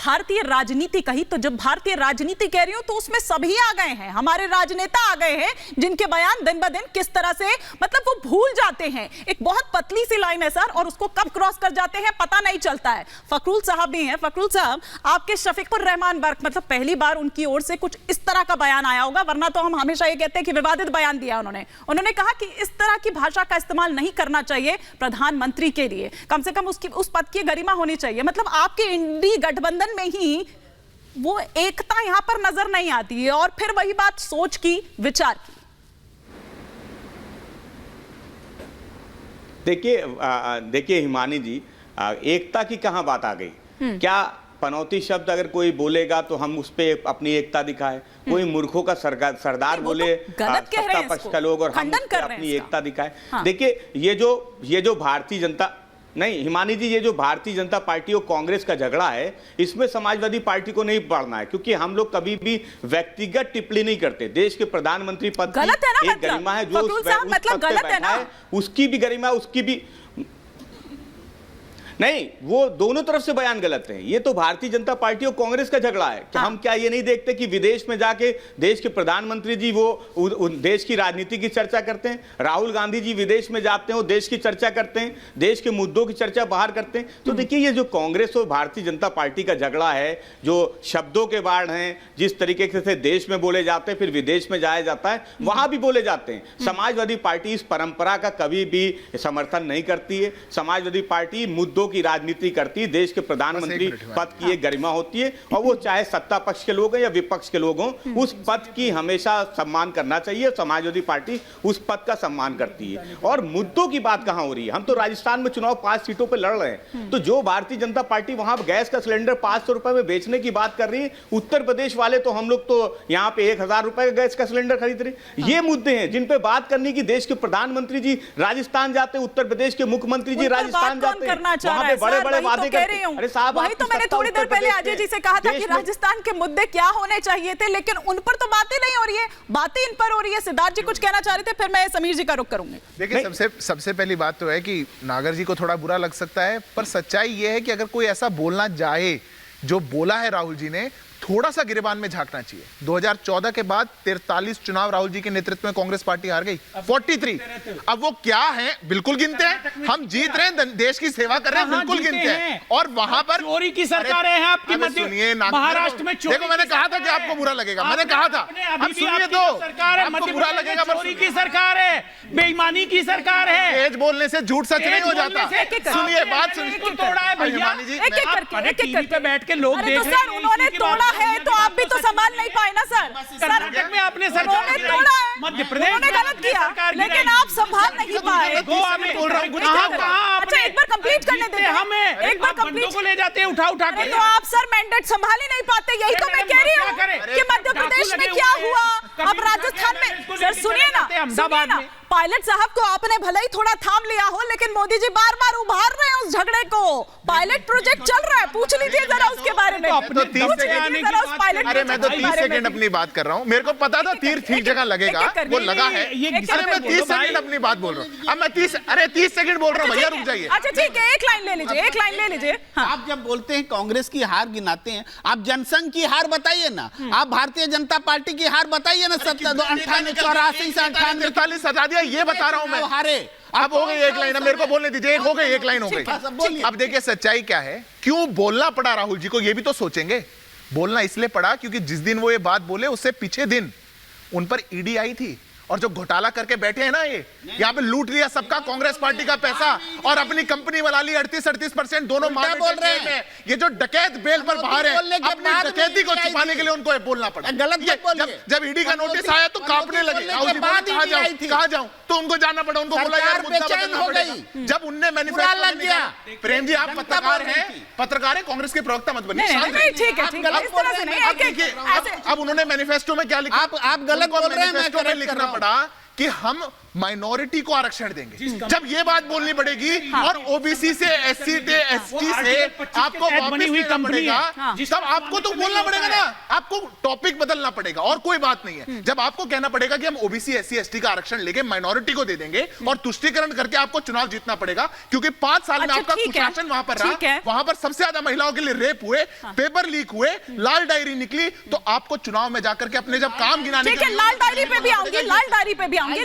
भारतीय राजनीति कही, तो जब भारतीय राजनीति कह रही हूं तो उसमें सभी आ गए हैं, हमारे राजनेता आ गए हैं जिनके बयान दिन ब दिन किस तरह से मतलब वो भूल जाते हैं। एक बहुत पतली सी लाइन है सर, और उसको कब क्रॉस कर जाते हैं पता नहीं चलता है। फखरुल साहब भी हैं। फखरुल साहब, आपके शफीकुर रहमान बर्क मतलब पहली बार उनकी ओर से कुछ इस तरह का बयान आया होगा, वरना तो हम हमेशा ये कहते हैं कि विवादित बयान दिया उन्होंने कहा कि इस तरह की भाषा का इस्तेमाल नहीं करना चाहिए प्रधानमंत्री के लिए, कम से कम उसकी उस पद की गरिमा होनी चाहिए। मतलब आपके इंडी गठबंधन में ही वो एकता यहां पर नजर नहीं आती है, और फिर वही बात सोच की, विचार की। देखिए हिमानी जी, एकता की कहां बात आ गई? क्या पनौती शब्द अगर कोई बोलेगा तो हम उस पे अपनी एकता दिखाए? कोई मूर्खों का सरदार बोले सत्ता पक्ष का लोग और हम अपनी एकता दिखाए? हाँ। देखिए ये जो भारतीय जनता नहीं हिमानी जी, ये जो भारतीय जनता पार्टी और कांग्रेस का झगड़ा है, इसमें समाजवादी पार्टी को नहीं पड़ना है, क्योंकि हम लोग कभी भी व्यक्तिगत टिप्पणी नहीं करते। देश के प्रधानमंत्री पद की एक गरिमा है, जो उस पद पे बैठा है उसकी भी गरिमा, उसकी भी नहीं, वो दोनों तरफ से बयान गलत हैं। ये तो भारतीय जनता पार्टी और कांग्रेस का झगड़ा है कि हम क्या ये नहीं देखते कि विदेश में जाके देश के प्रधानमंत्री जी वो देश की राजनीति की चर्चा करते हैं, राहुल गांधी जी विदेश में जाते हैं, वो देश की चर्चा करते हैं, देश के मुद्दों की चर्चा बाहर करते हैं। तो देखिए, ये जो कांग्रेस और भारतीय जनता पार्टी का झगड़ा है, जो शब्दों के बाढ़ हैं, जिस तरीके से देश में बोले जाते हैं फिर विदेश में जाया जाता है, वहां भी बोले जाते हैं। समाजवादी पार्टी इस परंपरा का कभी भी समर्थन नहीं करती है। समाजवादी पार्टी मुद्दों की राजनीति करती है, देश के प्रधानमंत्री पद की एक गरिमा होती है, और वो चाहे सत्ता पक्ष के लोग हैं या विपक्ष के लोग हों, उस पद की हमेशा सम्मान करना चाहिए। समाजवादी पार्टी उस पद का सम्मान करती है। और मुद्दों की बात कहां हो रही है? हम तो राजस्थान में चुनाव 5 सीटों पर लड़ रहे हैं, तो जो भारतीय जनता पार्टी वहां गैस का सिलेंडर 500 रुपए में बेचने की बात कर रही है, उत्तर प्रदेश वाले तो हम लोग तो यहां पे 1000 रुपए का गैस का सिलेंडर खरीद रहे। ये मुद्दे हैं जिन पे बात करनी की देश के प्रधानमंत्री जी राजस्थान जाते हैं, उत्तर प्रदेश के मुख्यमंत्री जी राजस्थान जाते हैं, बड़े-बड़े वादे करते हैं। अरे साहब, वही तो मैंने थोड़ी देर पहले अजय जी से कहा था कि राजस्थान के मुद्दे क्या होने चाहिए थे, लेकिन उन पर तो बातें नहीं हो रही है, बातें इन पर हो रही है। सिद्धार्थ जी कुछ कहना चाह रहे थे, फिर मैं समीर जी का रुख करूंगी। देखिए, सबसे पहली बात तो है कि नागर जी को थोड़ा बुरा लग सकता है, पर सच्चाई यह है कि अगर कोई ऐसा बोलना चाहे जो बोला है राहुल जी ने, थोड़ा सा गिरेबान में झांकना चाहिए। 2014 के बाद 43 चुनाव राहुल जी के नेतृत्व में कांग्रेस पार्टी हार गई, 43। अब वो क्या है बिल्कुल गिनते हैं, हम जीत रहे हैं, देश की सेवा कर रहे हैं, बिल्कुल गिनते हैं। और वहां पर चोरी की सरकारें हैं आपकी, सुनिए, महाराष्ट्र में देखो, मैंने कहा था कि आपको बुरा लगेगा, मैंने कहा था। अब सुनिए तो, आपको बुरा लगेगा, चोरी की सरकार है, बेईमानी की सरकार है। तेज बोलने से झूठ सच नहीं हो जाता। सुनिए बात, सुनिए पे बैठ के लोग देख रहे हैं, उन्होंने तोड़ा है तो आप भी तो संभाल नहीं पाए ना सर। कर्नाटक में आपने सरकार तोड़ा है, मध्य प्रदेश उन्होंने गलत किया, लेकिन आप संभाल नहीं पाए। गोवा में बोल रहा हूँ, अच्छा एक बार कंप्लीट करने देते हैं हमें, एक बार कंप्लीट को ले जाते हैं उठा के। तो आप सर मैंडेट संभाल ही नहीं पाते, यही तो मैं कह रही हूँ कि मध्य प्रदेश में क्या हुआ, अब राजस्थान में। सर सुनिए ना, पायलट साहब को आपने भले ही थोड़ा थाम लिया हो, लेकिन मोदी जी बार बार उभार रहे हैं उस झगड़े को। पायलट प्रोजेक्ट चल रहा है, पूछ लीजिए जरा उसके बारे में। तो 30 सेकंड अपनी बात कर रहा हूँ, मेरे को पता था तीर ठीक जगह लगेगा, वो लगा है। अरे मैं 30 सेकंड अपनी बात बोल रहा हूँ, अब मैं 30 सेकंड बोल रहा हूँ, भैया रुक जाइए। अच्छा ठीक है, एक लाइन ले लीजिए। आप जब बोलते हैं कांग्रेस की हार गिनाते हैं, आप जनसंघ की हार बताइए ना, आप भारतीय जनता पार्टी की हार बताइए ना। 1984 से 48 हटा दिया, ये बता रहा हूं मैं। हारे, अब हो गई एक लाइन, अब मेरे को बोलने दीजिए, एक हो गई, एक लाइन हो गई। अब देखिए सच्चाई क्या है, क्यों बोलना पड़ा राहुल जी को, ये भी तो सोचेंगे। बोलना इसलिए पड़ा क्योंकि जिस दिन वो ये बात बोले उससे पीछे दिन उन पर ईडी आई थी, और जो घोटाला करके बैठे हैं ना, ये यहाँ पे लूट लिया सबका कांग्रेस पार्टी का पैसा और अपनी कंपनी बना ली 38-38%, दोनों मार बोल रहे हैं। ये जो डकैत बेल पर बाहर है, अपनी डकैती को छुपाने के लिए उनको बोलना पड़ा। गलत जब ईडी का नोटिस आया तो कांपने लगे, कहां जाऊं, तो उनको जाना पड़ा, उनको बोला यार मुद्दा बदलना पड़ेगा। जब उनने मैनिफेस्टो लग गया, प्रेम जी आप पत्रकार हैं, कांग्रेस के प्रवक्ता मत बनिए। अब उन्होंने मैनिफेस्टो में क्या लिखा, आप गलत बोल रहे हैं, मैनिफेस्टो में लिखना पड़ा कि हम माइनॉरिटी को आरक्षण देंगे। जब ये बात बोलनी पड़ेगी और ओबीसी से एससी से एसटी से आपको वापस लेना पड़ेगा, तब आपको तो बोलना पड़ेगा ना, आपको टॉपिक बदलना पड़ेगा और कोई बात नहीं है। जब आपको कहना पड़ेगा कि हम ओबीसी एससी एसटी का आरक्षण लेके माइनॉरिटी को दे देंगे और तुष्टीकरण करके आपको चुनाव जीतना पड़ेगा, क्योंकि 5 साल में अच्छा, आपका ठीक है। कुशासन वहां पर ठीक है। रहा, वहां पर सबसे ज्यादा महिलाओं के लिए रेप हुए, पेपर लीक हुए, लाल डायरी निकली, तो आपको चुनाव में जाकर के अपने जब काम गिनाने ठीक है, लाल डायरी पे भी आऊंगी, लाल डायरी पे भी आऊंगी।